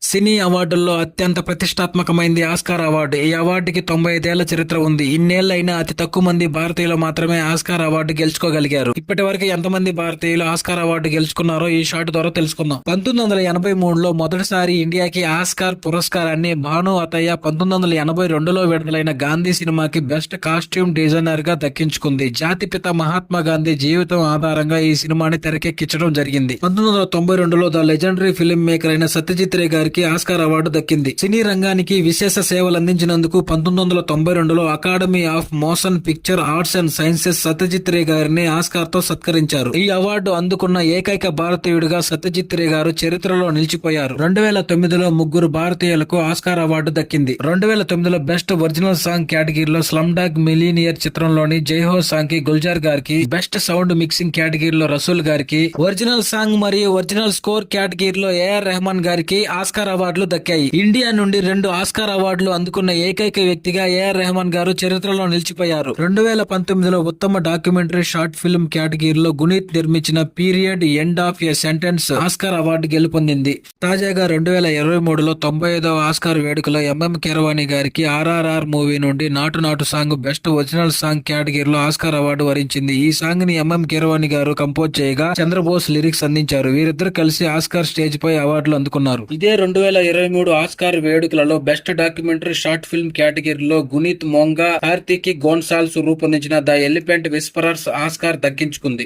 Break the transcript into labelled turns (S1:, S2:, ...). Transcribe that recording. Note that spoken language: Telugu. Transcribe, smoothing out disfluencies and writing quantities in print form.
S1: సినీ అవార్డుల్లో అత్యంత ప్రతిష్టాత్మకమైంది ఆస్కార్ అవార్డు. ఈ అవార్డుకి 95 ఏళ్ల చరిత్ర ఉంది. ఇన్నేళ్లైనా అతి తక్కువ మంది భారతీయులు మాత్రమే ఆస్కార్ అవార్డు గెలుచుకోగలిగారు. ఇప్పటి వరకు ఎంతమంది భారతీయులు ఆస్కార్ అవార్డు గెలుచుకున్నారో ఈ షాట్ ద్వారా తెలుసుకుందాం. 1983లో మొదటిసారి ఇండియాకి ఆస్కార్ పురస్కారాన్ని భాను అతయ్య 1982లో విడుదలైన గాంధీ సినిమాకి బెస్ట్ కాస్ట్యూమ్ డిజైనర్ గా దక్కించుకుంది. జాతిపిత మహాత్మా గాంధీ జీవితం ఆధారంగా ఈ సినిమాని తెరకెక్కించడం జరిగింది. 1992లో ద లెజెండరీ ఫిల్మ్ మేకర్ అయిన సత్యజిత్ రే గారికి ఆస్కార్ అవార్డు దక్కింది. సినీ రంగానికి విశేష సేవలు అందించినందుకు 1992లో academy of motion picture arts and sciences Satyajit Ray గారిని ఆస్కార్ తో సత్కరించారు. ఈ అవార్డు అందుకున్న ఏకైక భారతీయుడిగా సత్యజిత్ రే గారు చరిత్రలో నిలిచిపోయారు. 2009లో ముగ్గురు భారతీయులకు ఆస్కార్ అవార్డు దక్కింది. 2009లో బెస్ట్ ఒరిజినల్ సాంగ్ కేటగిరీలో స్లమ్ డాగ్ మిలీనియర్ చిత్రంలోని జై హో సాంగ్ కి గుల్జార్ గారికి, బెస్ట్ సౌండ్ మిక్సింగ్ కేటగిరీలో రసూల్ గారికి, ఒరిజినల్ సాంగ్ మరియు ఒరిజినల్ స్కోర్ కేటగిరీలో ఏఆర్ రెహమాన్ గారికి ఆస్కార్ అవార్డులు దక్కాయి. ఇండియా నుండి 2 ఆస్కార్ అవార్డులు అందుకున్న ఏకైక వ్యక్తిగా ఏఆర్ రెహమాన్ గారు చరిత్రలో నిలిచిపోయారు. 2019లో ఉత్తమ డాక్యుమెంటరీ షార్ట్ ఫిల్మ్ కేటగిరీలో గునీత్ నిర్మించిన period end of a sentence Oscar award గెలుపొందింది. తాజాగా 2023లో 95వ ఆస్కార్ వేడుకలో ఎంఎం కీరవాణి గారికి ఆర్ఆర్ఆర్ మూవీ నుండి Naatu Naatu song best original song కేటగిరీలో ఆస్కార్ అవార్డు వరించింది. ఈ సాంగ్ ని ఎంఎం కీరవాణి గారు కంపోజ్ చేయగా చంద్రబోస్ లిరిక్స్ అందించారు. వీరిద్దరు కలిసి ఆస్కార్ స్టేజ్ పై అవార్డులు అందుకున్నారు. ఇదే 2023 ఆస్కార్ వేడుకలలో బెస్ట్ డాక్యుమెంటరీ షార్ట్ ఫిల్మ్ కేటగిరీలో గునీత్ మోంగా, కార్తిక్ గోన్సాల్స్ రూపొందించిన ద ఎలిఫెంట్ విస్పరర్స్ ఆస్కార్ దక్కించుకుంది.